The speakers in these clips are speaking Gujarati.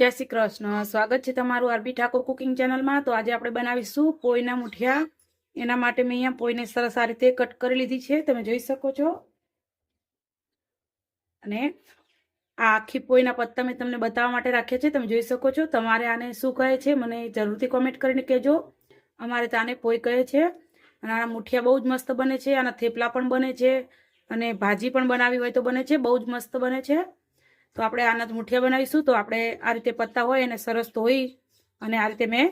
જય શ્રી કૃષ્ણ. સ્વાગત છે તમારું આરબી ઠાકોર કુકિંગ ચેનલમાં. તો આજે આપણે બનાવીશું પોઈના મુઠિયા. એના માટે મેં અહીંયા પોઈને સરસ આ રીતે કટ કરી લીધી છે, તમે જોઈ શકો છો. અને આ આખી પોઈના પત્તા મેં તમને બતાવવા માટે રાખ્યા છે, તમે જોઈ શકો છો. તમારે આને શું કહે છે મને જરૂરથી કોમેન્ટ કરીને કહેજો. અમારે તો આને પોઈ કહે છે. અને આના મુઠિયા બહુ જ મસ્ત બને છે, આના થેપલા પણ બને છે, અને ભાજી પણ બનાવી હોય તો બને છે, બહુ જ મસ્ત બને છે. તો આપણે આના મુઠિયા બનાવીશું. તો આપણે આ રીતે પત્તા હોય એને સરસ ધોઈ અને આ રીતે મેં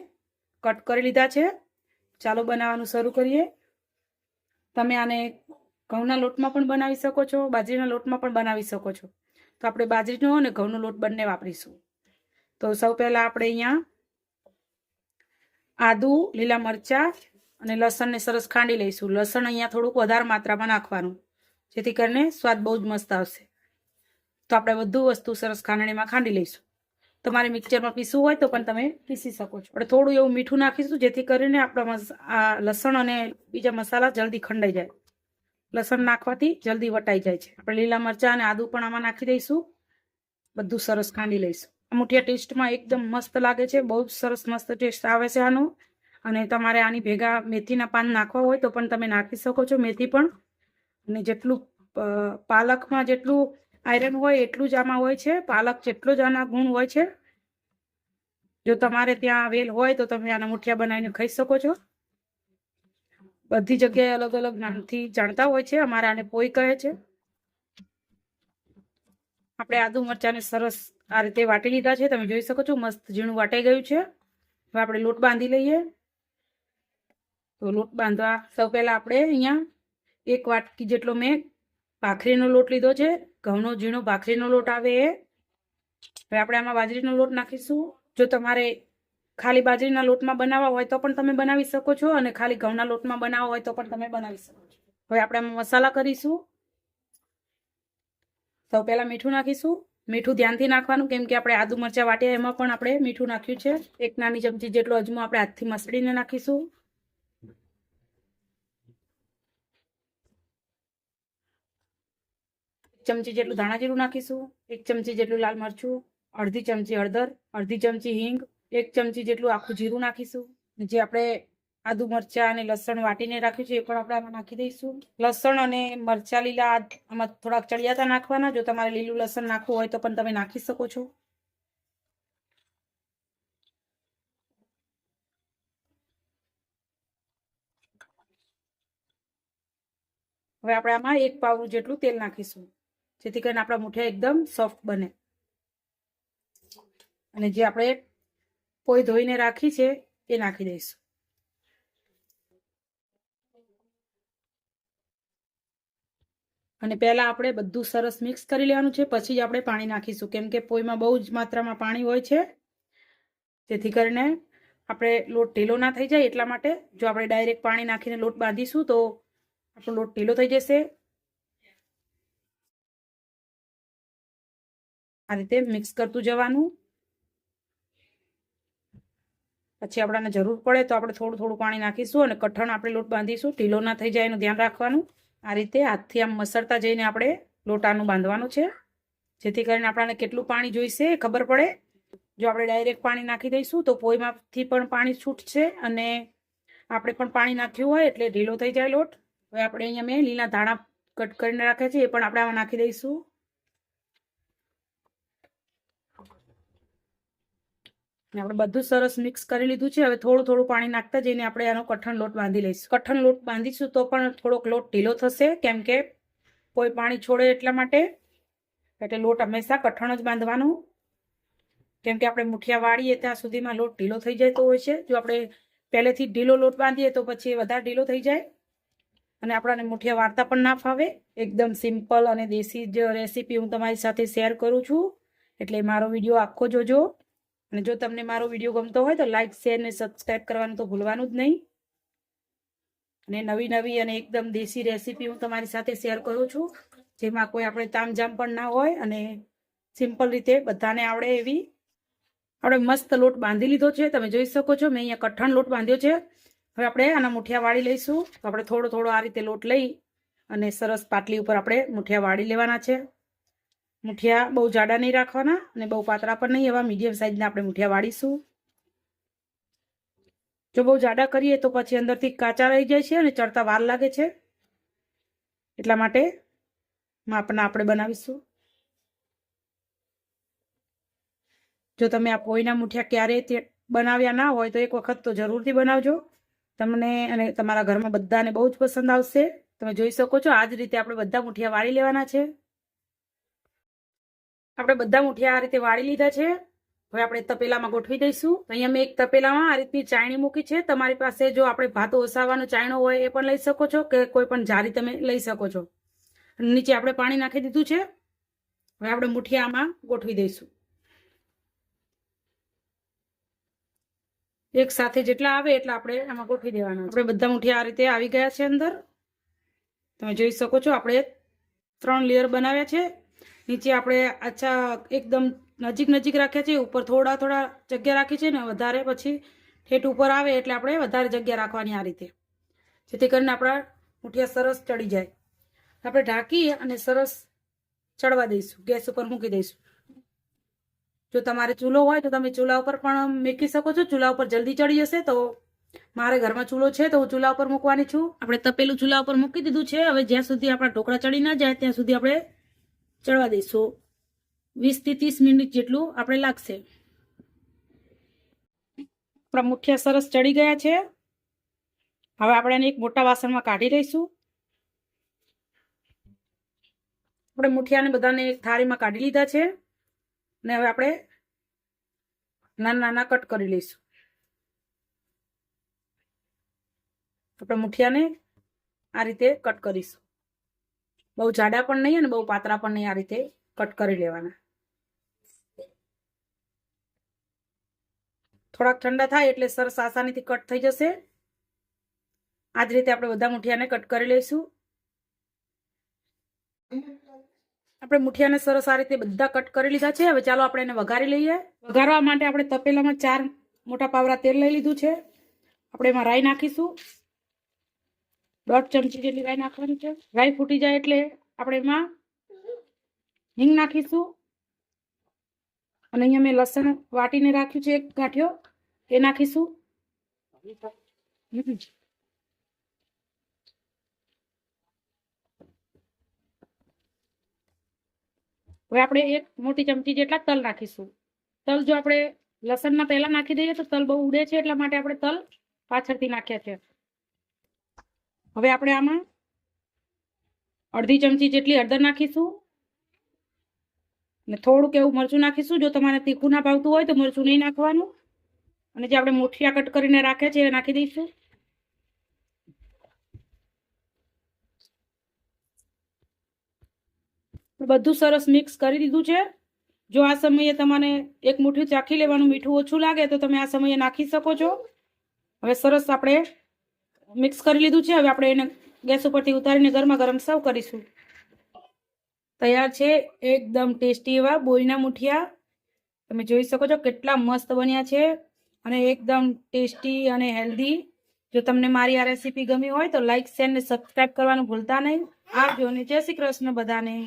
કટ કરી લીધા છે. ચાલો બનાવવાનું શરૂ કરીએ. તમે આને ઘઉંના લોટમાં પણ બનાવી શકો છો, બાજરીના લોટમાં પણ બનાવી શકો છો. તો આપણે બાજરીનો અને ઘઉંનો લોટ બંને વાપરીશું. તો સૌ પહેલાં આપણે અહીંયા આદુ, લીલા મરચાં અને લસણને સરસ ખાંડી લઈશું. લસણ અહીંયા થોડુંક વધારે માત્રામાં નાખવાનું, જેથી કરીને સ્વાદ બહુ જ મસ્ત આવશે. તો આપણે બધું વસ્તુ સરસ ખાંડણીમાં ખાંડી લઈશું. તમારે મિક્સચરમાં પીસવું હોય તો પણ તમે પીસી શકો છો. આપણે થોડું એવું મીઠું નાખીશું, જેથી કરીને આપણા આ લસણ અને બીજા મસાલા જલ્દી ખંડાઈ જાય. લસણ નાખવાથી જલ્દી વટાઈ જાય છે. આપણે લીલા મરચાં અને આદુ પણ આમાં નાખી દઈશું. બધું સરસ ખાંડી લઈશું. આ મુઠિયા ટેસ્ટમાં એકદમ મસ્ત લાગે છે, બહુ જ સરસ મસ્ત ટેસ્ટ આવે છે આનો. અને તમારે આની ભેગા મેથીના પાન નાખવા હોય તો પણ તમે નાખી શકો છો, મેથી પણ. અને જેટલું પાલકમાં જેટલું આયરન હોય એટલું જ આમાં હોય છે, પાલક જેટલો જ આના ગુણ હોય છે. જો તમારે ત્યાં વેલ હોય તો તમે આના મુઠિયા બનાવીને ખાઈ શકો છો. બધી જગ્યાએ અલગ અલગ નામથી જાણતા હોય છે, અમારે આને પોઈ કહે છે. આપણે આદુ મરચાંને સરસ આ રીતે વાટી લીધા છે, તમે જોઈ શકો છો. મસ્ત ઝીણું વાટાઈ ગયું છે. હવે આપણે લોટ બાંધી લઈએ. તો લોટ બાંધવા સૌ પહેલા આપણે અહીંયા 1 વાટકી જેટલો મેં ભાખરીનો લોટ લીધો છે, ઘઉંનો ઝીણો ભાખરીનો લોટ આવે એ. હવે આપણે આમાં બાજરીનો લોટ નાખીશું. જો તમારે ખાલી બાજરીના લોટમાં બનાવવા હોય તો પણ તમે બનાવી શકો છો, અને ખાલી ઘઉંના લોટમાં બનાવવા હોય તો પણ તમે બનાવી શકો છો. હવે આપણે આમાં મસાલા કરીશું. સૌ પહેલા મીઠું નાખીશું. મીઠું ધ્યાનથી નાખવાનું, કેમ કે આપણે આદુ મરચાં વાટ્યા એમાં પણ આપણે મીઠું નાખ્યું છે. 1 નાની ચમચી જેટલો અજમો આપણે હાથથી મસળીને નાખીશું. ચમચી જેટલું ધાણા જીરું નાખીશું. 1 ચમચી જેટલું લાલ મરચું, અડધી ચમચી હળદર, અડધી ચમચી હિંગ, 1 ચમચી જેટલું આખું જીરું નાખીશું. જે આપણે આદુ મરચાં અને લસણ વાટીને રાખ્યું છે એ પણ આપણે આમાં નાખી દઈશું. લસણ અને મરચાં લીલા આમાં થોડાક ચડિયાતા નાખવાના. જો તમારે લીલું લસણ નાખવું હોય તો પણ તમે નાખી શકો છો. હવે આપણે આમાં 1 પાવડું જેટલું તેલ નાખીશું, જેથી કરીને આપણા મુઠિયા એકદમ સોફ્ટ બને. અને જે આપણે પોઈ ધોઈને રાખી છે એ નાખી દઈશું. અને પહેલા આપણે બધું સરસ મિક્સ કરી લેવાનું છે, પછી જ આપણે પાણી નાખીશું, કેમ કે પોઈમાં બહુ જ માત્રામાં પાણી હોય છે. જેથી કરીને આપણે લોટ ઢીલો ના થઈ જાય, એટલા માટે. જો આપણે ડાયરેક્ટ પાણી નાખીને લોટ બાંધીશું તો આપણો લોટ ઢીલો થઈ જશે. આ રીતે મિક્સ કરતું જવાનું. પછી આપણને જરૂર પડે તો આપણે થોડું થોડું પાણી નાખીશું, અને કઠણ આપણે લોટ બાંધીશું. ઢીલો ના થઈ જાય એનું ધ્યાન રાખવાનું. આ રીતે હાથથી આમ મસળતા જઈને આપણે લોટાનું બાંધવાનું છે, જેથી કરીને આપણને કેટલું પાણી જોઈશે એ ખબર પડે. જો આપણે ડાયરેક્ટ પાણી નાખી દઈશું તો પોઈમાંથી પણ પાણી છૂટશે, અને આપણે પણ પાણી નાખ્યું હોય એટલે ઢીલો થઈ જાય લોટ. હવે આપણે અહીંયા મેં લીલા ધાણા કટ કરીને રાખ્યા છે, એ પણ આપણે આમાં નાખી દઈશું. આપણે બધું સરસ મિક્સ કરી લીધું છે. હવે થોડું થોડું પાણી નાખતા જઈને આપણે આનો કઠણ લોટ બાંધી લઈશું. કઠણ લોટ બાંધીશું તો પણ થોડોક લોટ ઢીલો થશે, કેમ કે કોઈ પાણી છોડે એટલા માટે. એટલે લોટ હંમેશા કઠણ જ બાંધવાનું, કેમ કે આપણે મુઠિયા વાળીએ ત્યાં સુધીમાં લોટ ઢીલો થઈ જતો હોય છે. જો આપણે પહેલેથી ઢીલો લોટ બાંધીએ તો પછી વધારે ઢીલો થઈ જાય, અને આપણને મુઠિયા વાળતા પણ ના ફાવે. એકદમ સિમ્પલ અને દેશી જ રેસીપી હું તમારી સાથે શેર કરું છું, એટલે મારો વિડીયો આખો જોજો. અને જો તમને મારો વિડીયો ગમતો હોય તો લાઈક, શેર ને સબસ્ક્રાઈબ કરવાનું તો ભૂલવાનું જ નહીં. અને નવી નવી અને એકદમ દેશી રેસીપી હું તમારી સાથે શેર કરું છું, જેમાં કોઈ આપણે તામઝામ પણ ના હોય, અને સિમ્પલ રીતે બધાને આવડે એવી. આપણે મસ્ત લોટ બાંધી લીધો છે, તમે જોઈ શકો છો. મેં અહીંયા કઠણ લોટ બાંધ્યો છે. હવે આપણે આના મુઠિયા વાળી લઈશું. તો આપણે થોડો થોડો આ રીતે લોટ લઈ અને સરસ પાટલી ઉપર આપણે મુઠિયા વાળી લેવાના છે. મુઠિયા બહુ જાડા નહીં રાખવાના અને બહુ પાતળા પણ નહીં, એવા મીડિયમ સાઈઝના આપણે મુઠિયા વાળીશું. જો બહુ જાડા કરીએ તો પછી અંદરથી કાચા રહી જાય છે અને ચડતા વાર લાગે છે, એટલા માટે માપના આપણે બનાવીશું. જો તમે આ પોઈના મુઠિયા ક્યારેય બનાવ્યા ના હોય તો એક વખત તો જરૂરથી બનાવજો. તમને અને તમારા ઘરમાં બધાને બહુ જ પસંદ આવશે. તમે જોઈ શકો છો આ જ રીતે આપણે બધા મુઠિયા વાળી લેવાના છે. આપણે બધા મુઠિયા આ રીતે વાળી લીધા છે. હવે આપણે તપેલામાં ગોઠવી દઈશું. અહીંયા મેં એક તપેલામાં આ રીતની ચાયણી મૂકી છે. તમારી પાસે જો આપણે ભાત ઓસાવાનો ચાયણો હોય એ પણ લઈ શકો છો, કે કોઈ પણ જારી તમે લઈ શકો છો. નીચે આપણે પાણી નાખી દીધું છે. હવે આપણે મુઠિયા આમાં ગોઠવી દઈશું. એક સાથે જેટલા આવે એટલા આપણે આમાં ગોઠવી દેવાના. આપણે બધા મુઠિયા આ રીતે આવી ગયા છે અંદર. તમે જોઈ શકો છો આપણે 3 લેયર બનાવ્યા છે. નીચે આપણે આછા એકદમ નજીક રાખ્યા છે, ઉપર થોડા જગ્યા રાખી છે ને વધારે પછી ઠેઠ ઉપર આવે એટલે આપણે વધારે જગ્યા રાખવાની આ રીતે, જેથી કરીને આપણા મુઠિયા સરસ ચડી જાય. આપણે ઢાંકી અને સરસ ચડવા દઈશું, ગેસ ઉપર મૂકી દઈશું. જો તમારે ચૂલો હોય તો તમે ચૂલા ઉપર પણ મૂકી શકો છો. ચૂલા ઉપર જલ્દી ચડી જશે. તો મારે ઘરમાં ચૂલો છે તો હું ચૂલા ઉપર મૂકવાની છું. આપણે તપેલું ચૂલા ઉપર મૂકી દીધું છે. હવે જ્યાં સુધી આપણા ઢોકળા ચડી ના જાય ત્યાં સુધી આપણે ચડવા દઈશું. 20 થી 30 મિનિટ જેટલું આપણે લાગશે. આપણા મુઠિયા સરસ ચડી ગયા છે. હવે આપણે એને એક મોટા વાસણમાં કાઢી લઈશું. આપણે મુઠિયાને બધાને એક થાળીમાં કાઢી લીધા છે અને હવે આપણે નાના કટ કરી લઈશું. આપણે મુઠિયાને આ રીતે કટ કરીશું. બહુ જાડા પણ નહીં અને બહુ પાતળા પણ નહીં, આ રીતે કટ કરી લેવાના. થોડાક ઠંડા થાય એટલે સરસ આસાનીથી કટ થઈ જશે. આ જ રીતે આપણે બધા મુઠિયાને કટ કરી લઈશું. આપણે મુઠિયાને સરસ આ રીતે બધા કટ કરી લીધા છે. હવે ચાલો આપણે એને વઘારી લઈએ. વઘારવા માટે આપણે તપેલામાં 4 મોટા પાવરા તેલ લઈ લીધું છે. આપણે એમાં રાઈ નાખીશું. 1.5 ચમચી જેટલી રાઈ નાખવાની છે. રાઈ ફૂટી જાય એટલે આપણે એમાં હિંગ નાખીશું. અને અહીંયા મેં લસણ વાટીને રાખ્યું છે, એક ગાંઠિયો, એ નાખીશું. હવે આપણે 1 મોટી ચમચી જેટલા તલ નાખીશું. તલ જો આપણે લસણના પહેલા નાખી દઈએ તો તલ બહુ ઉડે છે, એટલા માટે આપણે તલ પાછળથી નાખ્યા છે. હવે આપણે આમાં 1/2 ચમચી જેટલી હળદર નાખીશું અને થોડુંક એવું મરચું નાખીશું. જો તમારે તીખું ના ભાવતું હોય તો મરચું નહીં નાખવાનું. અને જે આપણે મુઠિયા કટ કરીને રાખ્યા છે એ નાખી દઈશું. બધું સરસ મિક્સ કરી દીધું છે. જો આ સમયે તમારે એક મુઠ્ઠી ચાખી લેવાનું, મીઠું ઓછું લાગે તો તમે આ સમયે નાખી શકો છો. હવે સરસ આપણે મિક્સ કરી લીધું છે. હવે આપણે એને ગેસ ઉપરથી ઉતારીને ગરમા ગરમ સર્વ કરીશું. તૈયાર છે એકદમ ટેસ્ટી એવા બોરીના મુઠિયા. તમે જોઈ શકો છો કેટલા મસ્ત બન્યા છે અને એકદમ ટેસ્ટી અને હેલ્ધી. જો તમને મારી આ રેસીપી ગમી હોય તો લાઈક, શેર ને સબસ્ક્રાઈબ કરવાનું ભૂલતા નહીં. આવજો અને જય શ્રી કૃષ્ણ બધાને.